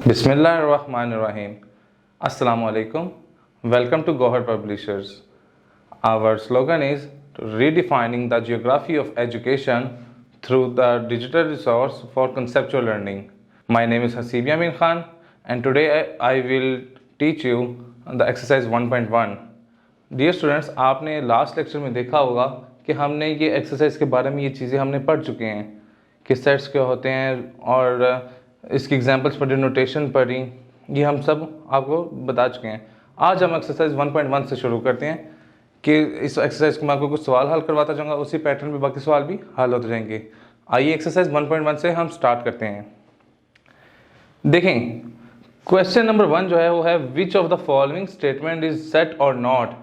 Bismillahirrahmanirrahim. Assalamu alaikum. Welcome to Gohar Publishers. Our slogan is redefining the geography of education through the digital resource for conceptual learning. My name is Hasib Yamin Khan and today I will teach you the exercise 1.1. Dear students, आपने last lecture में देखा होगा कि हमने ये exercise के बारे में ये चीज़ें हमने पढ़ चुके हैं कि सेट्स क्या होते हैं और इसकी एग्जांपल्स पढ़ी, नोटेशन पढ़ी, ये हम सब आपको बता चुके हैं। आज हम एक्सरसाइज 1.1 से शुरू करते हैं कि इस एक्सरसाइज में आपको कुछ सवाल हल करवाता जाऊँगा, उसी पैटर्न पे बाकी सवाल भी हल होते जाएंगे। आइए एक्सरसाइज 1.1 से हम स्टार्ट करते हैं। देखें, क्वेश्चन नंबर 1 जो है वो है which of the following statement is set और नॉट।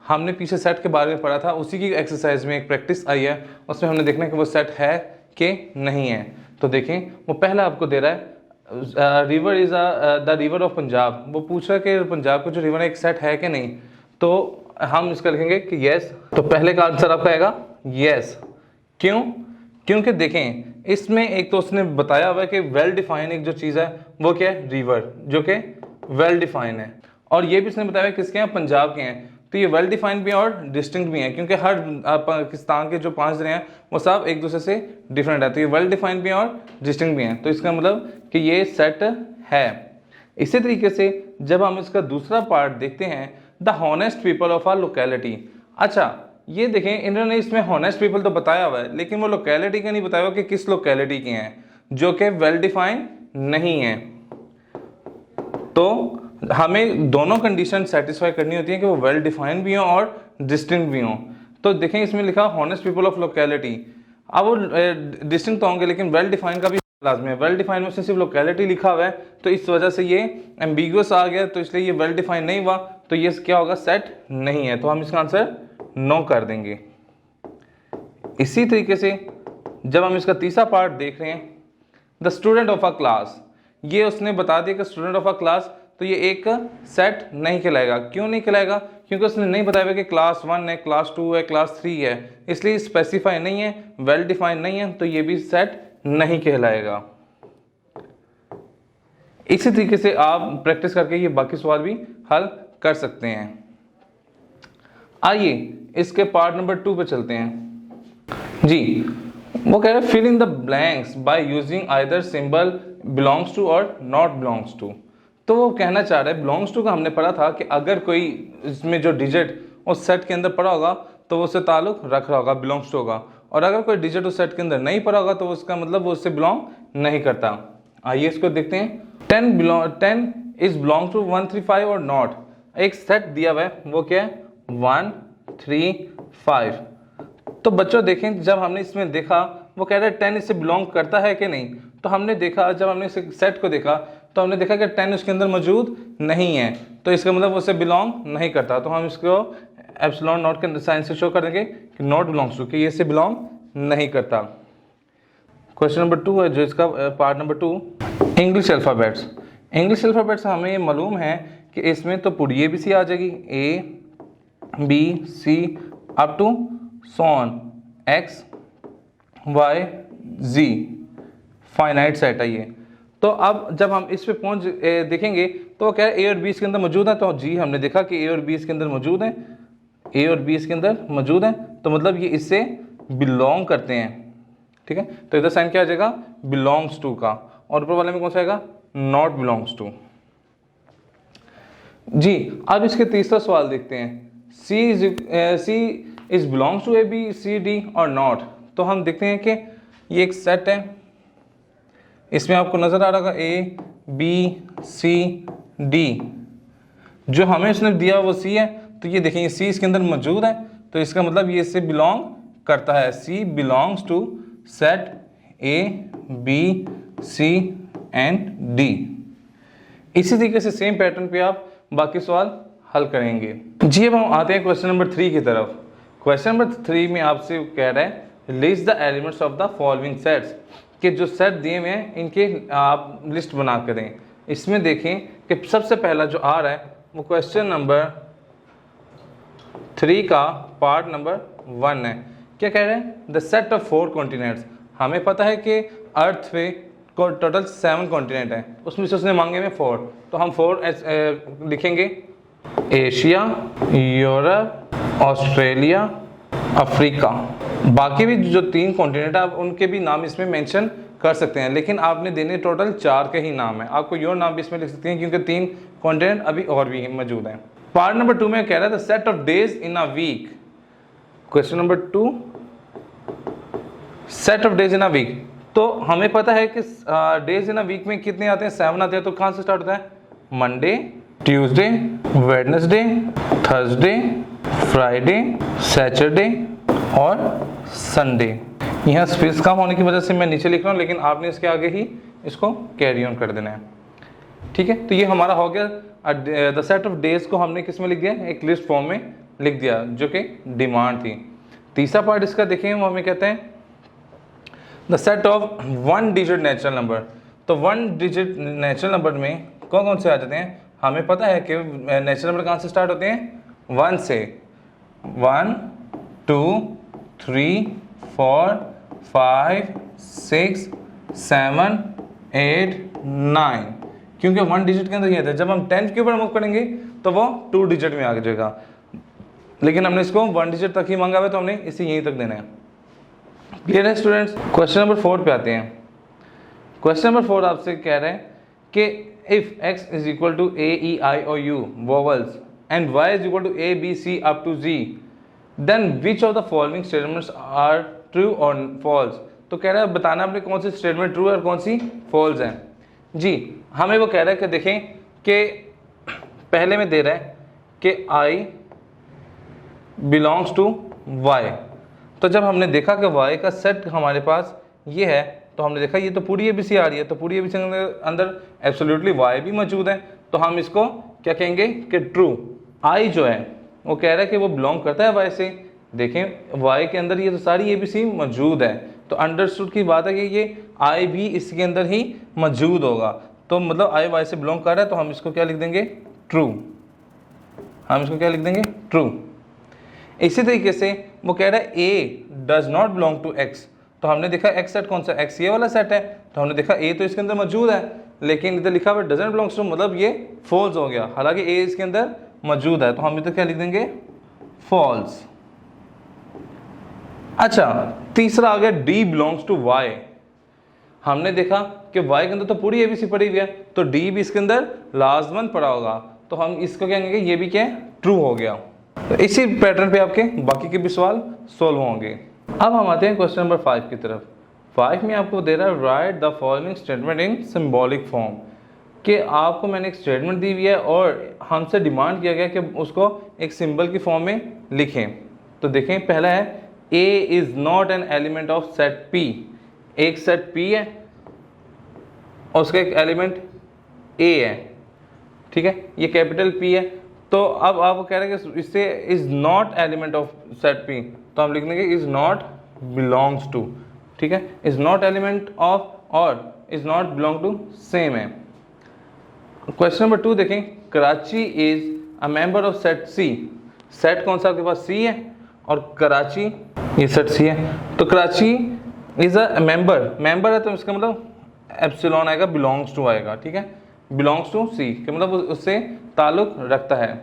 हमने पीछे सेट के बारे में पढ़ा था, उसी की एक्सरसाइज में एक प्रैक्टिस आई है, उसमें हमने देखना है कि वो सेट है कि नहीं है। तो देखें, वो पहला आपको दे रहा है river is the river of Punjab. वो पूछ रहा है कि पंजाब का जो रिवर है एक सेट है कि नहीं, तो हम इसका लिखेंगे कि यस। तो पहले का आंसर आपका आएगा यस। क्यों? क्योंकि देखें, इसमें एक तो उसने बताया हुआ है कि वेल डिफाइन एक जो चीज़ है वो क्या है, रिवर, जो कि वेल डिफाइन है। और ये भी उसने बताया है किसके हैं, पंजाब के हैं। तो ये वेल डिफाइंड भी है और डिस्टिंक्ट भी है, क्योंकि हर पाकिस्तान के जो 5 ज़िले हैं वो सब एक दूसरे से डिफरेंट है। तो ये वेल डिफाइंड भी है और डिस्टिंक्ट भी हैं, तो इसका मतलब कि ये सेट है। इसी तरीके से जब हम इसका दूसरा पार्ट देखते हैं, the honest people of our locality. अच्छा, ये देखें, इन्होंने इसमें हॉनेस्ट पीपल तो बताया हुआ है, लेकिन वो लोकेलिटी का नहीं बताया हुआ कि किस लोकेलिटी के हैं, जो कि वेल डिफाइंड नहीं है। तो हमें दोनों कंडीशन सेटिस्फाई करनी होती है कि वो वेल डिफाइंड भी हों और डिस्टिंक्ट भी हों। तो देखें, इसमें लिखा हॉनेस्ट पीपल ऑफ लोकेलिटी। अब वो डिस्टिंक्ट तो होंगे, लेकिन वेल डिफाइंड का भी लाजमी है। वेल डिफाइंड में से सिर्फ लोकेलिटी लिखा हुआ है, तो इस वजह से ये एम्बिगुअस आ गया, तो इसलिए ये वेल डिफाइंड नहीं हुआ, तो ये क्या होगा, सेट नहीं है। तो हम इसका आंसर नो कर देंगे। इसी तरीके से जब हम इसका तीसरा पार्ट देख रहे हैं, the student of a class, ये उसने बता दिया कि स्टूडेंट ऑफ अ क्लास, तो ये एक सेट नहीं कहलाएगा। क्यों नहीं कहलाएगा? क्योंकि उसने नहीं बताया कि क्लास 1 है, क्लास 2 है, क्लास 3 है, इसलिए स्पेसिफाई नहीं है, वेल डिफाइंड नहीं है, तो ये भी सेट नहीं कहलाएगा। इसी तरीके से आप प्रैक्टिस करके ये बाकी सवाल भी हल कर सकते हैं। आइए इसके पार्ट नंबर 2 पे चलते हैं जी। वो कह रहे हैं fill in the blanks by using either symbol belongs to और नॉट बिलोंग्स टू। तो वो कहना चाह रहा है, बिलोंग्स टू का हमने पढ़ा था कि अगर कोई इसमें जो डिजिट उस सेट के अंदर पड़ा होगा तो वो उससे ताल्लुक रख रहा होगा, बिलोंग्स टू होगा, और अगर कोई डिजिट उस सेट के अंदर नहीं पड़ा होगा तो उसका मतलब वो उससे बिलोंग नहीं करता। आइए इसको देखते हैं। 10 इज बिलोंग टू 1 3 5 और नॉट। एक सेट दिया हुआ है, वो क्या है, 1 3 5। तो बच्चों देखें, जब हमने इसमें देखा वो कह रहा है 10 इससे बिलोंग करता है कि नहीं, तो हमने देखा, जब हमने इस सेट को देखा तो हमने देखा कि 10 उसके अंदर मौजूद नहीं है, तो इसका मतलब उससे बिलोंग नहीं करता। तो हम इसको एप्सिलॉन नॉट के साइन से शो कर देंगे कि नॉट बिलोंग्स टू, कि ये इससे बिलोंग नहीं करता। क्वेश्चन नंबर 2 है जो इसका part number 2, English alphabets. English alphabets हमें ये मालूम है कि इसमें तो पूरी ABC आ जाएगी, A B C up to सॉन X Y Z, finite set है ये। तो अब जब हम इस पे पहुंच देखेंगे तो वो क्या है, A और B इसके अंदर मौजूद है, तो जी हमने देखा कि A और B इसके अंदर मौजूद हैं, A और B इसके अंदर मौजूद हैं, तो मतलब ये इससे बिलोंग करते हैं। ठीक है, तो इधर साइन क्या आ जाएगा, बिलोंग्स टू का, और ऊपर वाले में कौन सा आएगा, नॉट बिलोंग्स टू जी। अब इसके तीसरा सवाल देखते हैं, C is belongs to A B C D और नॉट। तो हम देखते हैं कि ये एक सेट है, इसमें आपको नजर आ रहा होगा A B C D, जो हमें इसने दिया वो C है, तो ये देखेंगे C इसके अंदर मौजूद है, तो इसका मतलब ये इससे बिलोंग करता है। C belongs to set A B C and D। इसी तरीके से सेम पैटर्न पे आप बाकी सवाल हल करेंगे जी। अब हम आते हैं क्वेश्चन नंबर 3 की तरफ। क्वेश्चन नंबर 3 में आपसे कह रहा है list the elements of the following sets, कि जो सेट दिए हुए हैं इनके आप लिस्ट बना कर दें। इसमें देखें कि सबसे पहला जो आ रहा है वो क्वेश्चन नंबर 3 का पार्ट नंबर 1 है। क्या कह रहे हैं, द सेट ऑफ 4 कॉन्टिनेंट्स। हमें पता है कि अर्थ पे टोटल 7 कॉन्टिनेंट हैं, उसमें से उसने मांगे में 4, तो हम 4 लिखेंगे। Asia, Europe, Australia, Africa. बाकी भी जो 3 कॉन्टिनेंट आप उनके भी नाम इसमें मेंशन कर सकते हैं, लेकिन आपने देने टोटल 4 के ही नाम है। आप कोई और नाम भी इसमें लिख सकते हैं क्योंकि 3 कॉन्टिनेंट अभी और भी मौजूद हैं। पार्ट नंबर 2 में कह रहा था set of days in a week. Question number 2, set of days in a week. तो हमें पता है कि डेज इन अ वीक में कितने आते हैं, 7 आते हैं। तो कहाँ से स्टार्ट होता है? Monday, Tuesday, Wednesday, Thursday, Friday, Saturday और संडे। यहाँ स्पेस कम होने की वजह से मैं नीचे लिख रहा हूँ, लेकिन आपने इसके आगे ही इसको कैरी ऑन कर देना है। ठीक है, तो ये हमारा हो गया। द सेट ऑफ डेज को हमने किस में लिख दिया? एक लिस्ट फॉर्म में लिख दिया, जो कि डिमांड थी। तीसरा पार्ट इसका देखें, वो हमें कहते हैं the set of 1 digit natural number. तो 1 डिजिट नेचुरल नंबर में कौन कौन से आ जाते हैं? हमें पता है कि नेचुरल नंबर कहाँ से स्टार्ट होते हैं? 1 से। 1 2 3 4 5 6 7 8 9, क्योंकि 1 डिजिट के अंदर ये था। जब हम 10 के ऊपर मूव करेंगे तो वो 2 डिजिट में आ जाएगा, लेकिन हमने इसको 1 डिजिट तक ही मांगा हुआ है, तो हमने इसे यहीं तक देना है। क्लियर है स्टूडेंट्स? क्वेश्चन नंबर 4 पे आते हैं। क्वेश्चन नंबर 4 आपसे कह रहे हैं कि if x is equal to a e i o u vowels and y is equal to a b c up to z, then which of the following statements are true और false. तो कह रहा है बताना आपने कौन सी statement true और कौन सी फॉल्स है। जी, हमें वो कह रहा है कि देखें कि पहले में दे रहा है कि I बिलोंग्स टू y। तो जब हमने देखा कि y का सेट हमारे पास ये है, तो हमने देखा ये तो पूरी ABC आ रही है, तो पूरी ABC के अंदर एब्सोल्युटली y भी मौजूद है, तो हम इसको क्या कहेंगे कि ट्रू। I जो है वो कह रहा है कि वो बिलोंग करता है y से। देखें y के अंदर ये तो सारी ABC मौजूद है, तो अंडरस्टूड की बात है कि ये I भी इसके अंदर ही मौजूद होगा। तो मतलब I y से बिलोंग कर रहा है, तो हम इसको क्या लिख देंगे? ट्रू। हम इसको क्या लिख देंगे? ट्रू। इसी तरीके से वो कह रहा है A does not belong to X। तो हमने देखा X सेट कौन सा? X ये वाला सेट है, तो हमने देखा A तो इसके अंदर मौजूद है, लेकिन इधर लिखा हुआ डजंट बिलोंग्स टू, मतलब ये फॉल्स हो गया, हालांकि A इसके अंदर मौजूद है, तो हम इधर क्या लिख देंगे? फॉल्स। अच्छा, तीसरा आ गया D बिलोंग्स टू Y। हमने देखा कि Y के अंदर तो पूरी ABC पड़ी हुई है, तो D भी इसके अंदर लाजमन पड़ा होगा, तो हम इसको क्या कहेंगे? ये भी क्या है? ट्रू हो गया। तो इसी पैटर्न पे आपके बाकी के भी सवाल सोल्व होंगे। अब हम आते हैं क्वेश्चन नंबर 5 की तरफ। 5 में आपको दे रहा है right the following statement in symbolic form, कि आपको मैंने एक स्टेटमेंट दी हुई है और हमसे डिमांड किया गया कि उसको एक सिंबल की फॉर्म में लिखें। तो देखें, पहला है A is not an element of set P। एक सेट P है और उसका एक एलिमेंट A है, ठीक है, ये कैपिटल P है। तो अब आप कह रहे हैं कि इससे is not element of set P, तो हम लिख देंगे इज नॉट बिलोंग्स टू। ठीक है, इज नॉट एलिमेंट ऑफ और is not belong to same है। क्वेश्चन नंबर 2 देखें, Karachi is a member of set C। सेट कौन सा आपके पास? C है, और कराची ये सेट C है, तो कराची इज अ मेंबर है, तो इसका मतलब एप्सिलॉन आएगा, बिलोंग्स टू आएगा। ठीक है, बिलोंग्स टू C के मतलब उससे ताल्लुक रखता है।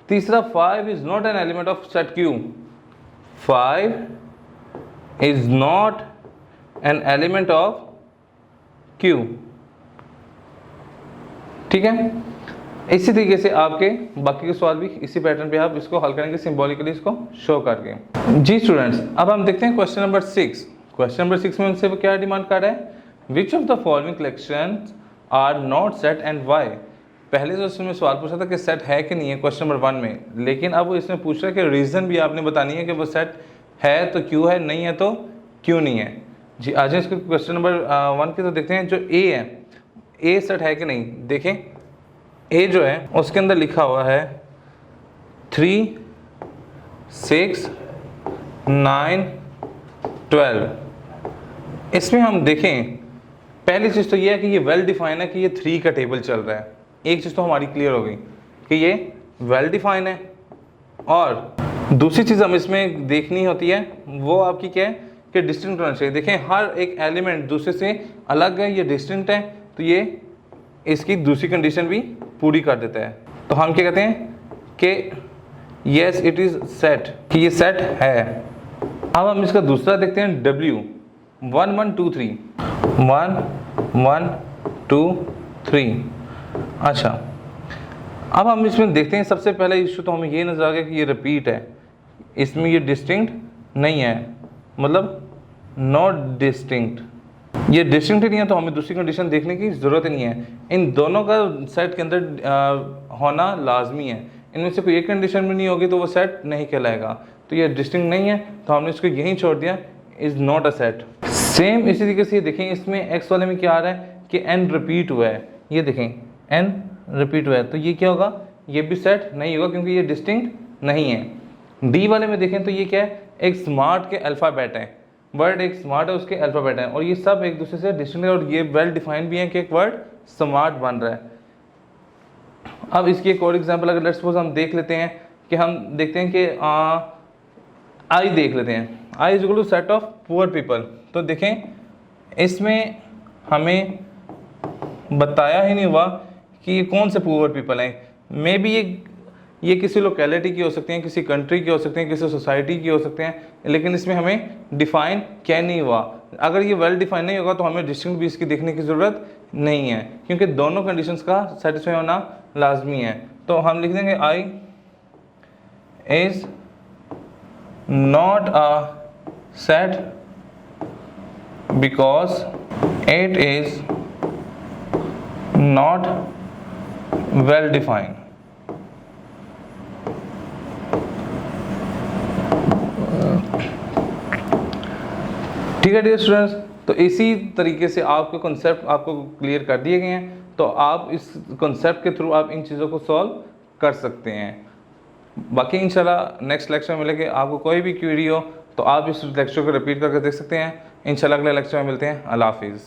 तीसरा, 5 is not an element of set Q। 5 is not an element of Q। ठीक है, इसी तरीके से आपके बाकी के सवाल भी इसी पैटर्न पे आप इसको हल करेंगे, सिंबॉलिकली इसको शो करके। जी स्टूडेंट्स, अब हम देखते हैं क्वेश्चन नंबर 6। क्वेश्चन नंबर 6 में उनसे वो क्या डिमांड कर रहा है? Which of the following collections are not set and why. पहले तो इसमें सवाल पूछा था कि सेट है कि नहीं है क्वेश्चन नंबर 1 में, लेकिन अब वो इसमें पूछ रहा है कि रीज़न भी आपने बतानी है कि वो सेट है तो क्यों है, नहीं है तो क्यों नहीं है। जी आज इसको क्वेश्चन नंबर 1 के तो देखते हैं। जो A है, A सेट है कि नहीं। देखें A जो है उसके अंदर लिखा हुआ है 3 6 9 12। इसमें हम देखें, पहली चीज़ तो ये है कि ये वेल डिफाइन है कि ये 3 का टेबल चल रहा है। एक चीज़ तो हमारी क्लियर हो गई कि ये वेल डिफाइन है, और दूसरी चीज़ हम इसमें देखनी होती है वो आपकी क्या है कि डिस्टिंक्ट होना चाहिए। देखें हर एक एलिमेंट दूसरे से अलग है, ये डिस्टिंक्ट है, तो ये इसकी दूसरी कंडीशन भी पूरी कर देता है। तो हम क्या कहते हैं कि येस इट इज़ सेट, कि ये सेट है। अब हम इसका दूसरा देखते हैं W 1 1 2 3 1 1 2 3। अच्छा, अब हम इसमें देखते हैं सबसे पहला इशू तो हमें ये नजर आ गया कि ये रिपीट है, इसमें ये डिस्टिंक्ट नहीं है, मतलब नॉट डिस्टिंक्ट, ये डिस्टिंक्ट नहीं है, तो हमें दूसरी कंडीशन देखने की ज़रूरत नहीं है। इन दोनों का सेट के अंदर होना लाजमी है, इनमें से कोई एक कंडीशन भी नहीं होगी तो वो सेट नहीं कहलाएगा। तो ये डिस्टिंक्ट नहीं है, तो हमने इसको यहीं छोड़ दिया, is not a set. Same इसी तरीके से देखें, इसमें एक्स वाले में क्या आ रहा है कि एन रिपीट हुआ है, ये देखें एन रिपीट हुआ है, तो ये क्या होगा, ये भी सेट नहीं होगा क्योंकि ये डिस्टिंक्ट नहीं है। डी वाले में देखें तो ये क्या है, एक स्मार्ट के अल्फ़ाबेट है, वर्ड एक स्मार्ट है उसके अल्फ़ाबेट है, और ये सब एक दूसरे से डिस्टिंक्ट है, और ये वेल डिफाइंड भी है कि एक वर्ड स्मार्ट बन रहा है। अब इसकी एक और एग्जांपल अगर लेट्स सपोज हम देख लेते हैं कि हम देखते हैं कि आई देख लेते हैं, I is equal to set of poor people. तो देखें इसमें हमें बताया ही नहीं हुआ कि ये कौन से पुअर पीपल हैं। मे बी ये किसी लोकेलिटी की हो सकते हैं, किसी कंट्री की हो सकते हैं, किसी सोसाइटी की हो सकते हैं, लेकिन इसमें हमें डिफ़ाइन क्या नहीं हुआ। अगर ये वेल डिफाइन नहीं होगा तो हमें डिस्टिंक्ट भी इसकी देखने की ज़रूरत नहीं है, क्योंकि दोनों कंडीशंस का सेटिस्फाई होना लाजमी है। तो हम लिख देंगे I is not a set because it is not well defined. ठीक है डियर स्टूडेंट्स, तो इसी तरीके से आपके कॉन्सेप्ट आपको क्लियर कर दिए गए हैं, तो आप इस कॉन्सेप्ट के थ्रू आप इन चीज़ों को सॉल्व कर सकते हैं। बाकी इंशाल्लाह नेक्स्ट लेक्चर में मिलेंगे। आपको कोई भी क्वेरी हो तो आप इस लेक्चर को रिपीट करके देख सकते हैं। इंशाल्लाह अगले लेक्चर में मिलते हैं। अल्लाह हाफिज़।